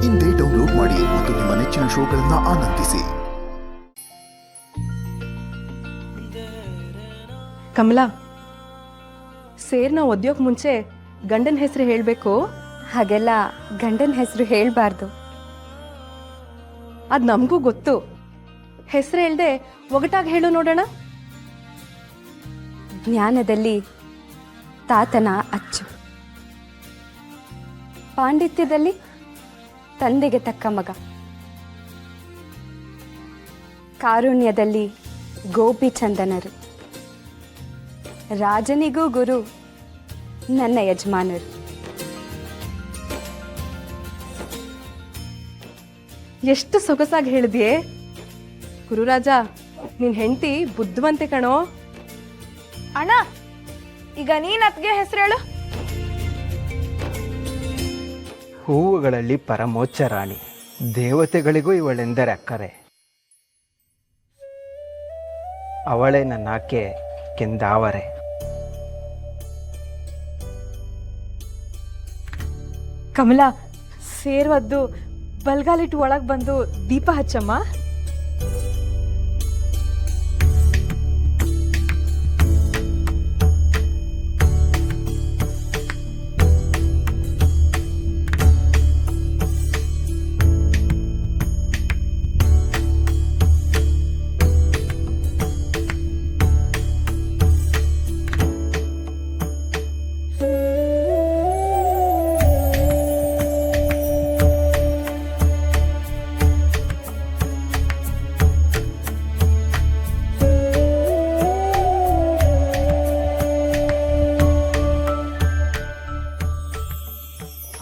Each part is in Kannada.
ಇಂದೇ ಡೌನ್ಲೋಡ್ ಮಾಡಿ ಮತ್ತು ನಿಮ್ಮ ನೆಚ್ಚಿನ ಶೋಗಳನ್ನು ಆನಂದಿಸಿ. ಕಮಲಾ, ಸೇರ್ನ ಒದ್ಯೋಕ್ ಮುಂಚೆ ಗಂಡನ ಹೆಸರು ಹೇಳಬೇಕು. ಹಾಗೆಲ್ಲ ಗಂಡನ ಹೆಸರು ಹೇಳಬಾರ್ದು. ಅದು ನಮಗೂ ಗೊತ್ತು. ಹೆಸರು ಹೇಳ್ದೆ ಒಗಟಾಗಿ ಹೇಳು ನೋಡೋಣ. ಜ್ಞಾನದಲ್ಲಿ ತಾತನ ಅಚ್ಚು, ಪಾಂಡಿತ್ಯದಲ್ಲಿ ತಂದೆಗೆ ತಕ್ಕ ಮಗ, ಕಾರುಣ್ಯದಲ್ಲಿ ಗೋಪಿಚಂದನರು, ರಾಜನಿಗೂ ಗುರು ನನ್ನ ಯಜಮಾನರು. ಎಷ್ಟು ಸೊಗಸಾಗಿ ಹೇಳಿದ್ಯೆ ಗುರುರಾಜ. ನಿನ್ ಹೆಂಡತಿ ಬುದ್ಧಿವಂತೆ ಕಣೋ. ಅಣ್ಣ, ಈಗ ನೀನ್ ಅತ್ಗೆ ಹೆಸರು ಹೇಳು. ಹೂವುಗಳಲ್ಲಿ ಪರಮೋಚ್ಚ ರಾಣಿ, ದೇವತೆಗಳಿಗೂ ಇವಳೆಂದರೆ ಅಕ್ಕರೆ. ಅವಳೇ ನನ್ನಾಕೆ ಕೆಂದಾವರೆ. ಕಮಲಾ, ಸೇರ್ವದ್ದು ಬಲ್ಗಾಲಿಟ್ಟು ಒಳಗೆ ಬಂದು ದೀಪ ಹಚ್ಚಮ್ಮ.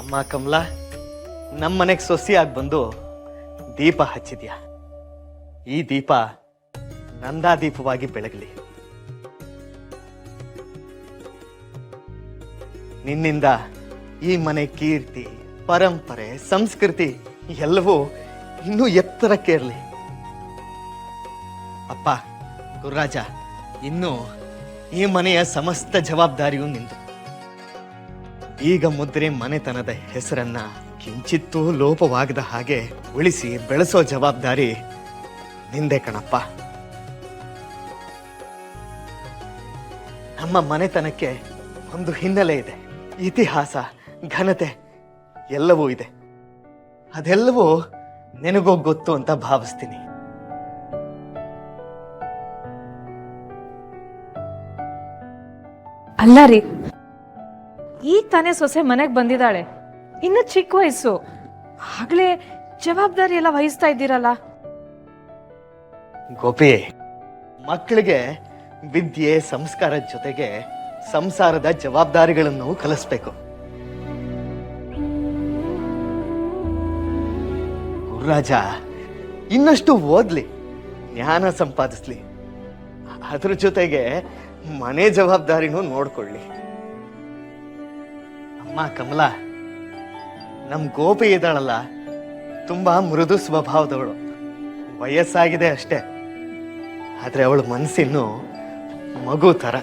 ಅಮ್ಮ ಕಮಲಾ, ನಮ್ಮನೆಗೆ ಸೊಸೆಯಾಗಿ ಬಂದು ದೀಪ ಹಚ್ಚಿದ್ಯಾ. ಈ ದೀಪ ನಂದಾದೀಪವಾಗಿ ಬೆಳಗಲಿ. ನಿನ್ನಿಂದ ಈ ಮನೆ ಕೀರ್ತಿ, ಪರಂಪರೆ, ಸಂಸ್ಕೃತಿ ಎಲ್ಲವೂ ಇನ್ನೂ ಎತ್ತರಕ್ಕೇರಲಿ. ಅಪ್ಪ ಗುರುರಾಜ, ಇನ್ನು ಈ ಮನೆಯ ಸಮಸ್ತ ಜವಾಬ್ದಾರಿಯೂ ನಿಂದು. ಈಗ ಮುದ್ರೆ ಮನೆತನದ ಹೆಸರನ್ನ ಕಿಂಚಿತ್ತೂ ಲೋಪವಾಗದ ಹಾಗೆ ಉಳಿಸಿ ಬೆಳೆಸೋ ಜವಾಬ್ದಾರಿ ನಿಂದೆ ಕಣಪ್ಪ. ನಮ್ಮ ಮನೆತನಕ್ಕೆ ಒಂದು ಹಿನ್ನೆಲೆ ಇದೆ, ಇತಿಹಾಸ, ಘನತೆ ಎಲ್ಲವೂ ಇದೆ. ಅದೆಲ್ಲವೂ ನಿನಗೋ ಗೊತ್ತು ಅಂತ ಭಾವಿಸ್ತೀನಿ. ಅಲ್ಲ ರೀ, ಈಗ ತಾನೇ ಸೊಸೆ ಮನೆಗೆ ಬಂದಿದ್ದಾಳೆ. ಇನ್ನು ಚಿಕ್ಕ ವಯಸ್ಸು, ಆಗ್ಲೇ ಜವಾಬ್ದಾರಿ ಎಲ್ಲ ವಹಿಸ್ತಾ ಇದ್ದೀರಲ್ಲ. ಗೋಪಿ, ಮಕ್ಕಳಿಗೆ ವಿದ್ಯೆ, ಸಂಸ್ಕಾರದ ಜೊತೆಗೆ ಸಂಸಾರದ ಜವಾಬ್ದಾರಿಗಳನ್ನು ಕಲಿಸ್ಬೇಕು. ಗುರುರಾಜ ಇನ್ನಷ್ಟು ಓದ್ಲಿ, ಜ್ಞಾನ ಸಂಪಾದಿಸ್ಲಿ, ಅದ್ರ ಜೊತೆಗೆ ಮನೆ ಜವಾಬ್ದಾರಿನೂ ನೋಡ್ಕೊಳ್ಳಿ. ಅಮ್ಮ ಕಮಲಾ, ನಮ್ ಗೋಪಿ ಇದ್ದಾಳಲ್ಲ, ತುಂಬಾ ಮೃದು ಸ್ವಭಾವದವಳು. ವಯಸ್ಸಾಗಿದೆ ಅಷ್ಟೇ, ಆದ್ರೆ ಅವಳ ಮನಸ್ಸಿನ್ನು ಮಗು ತರ.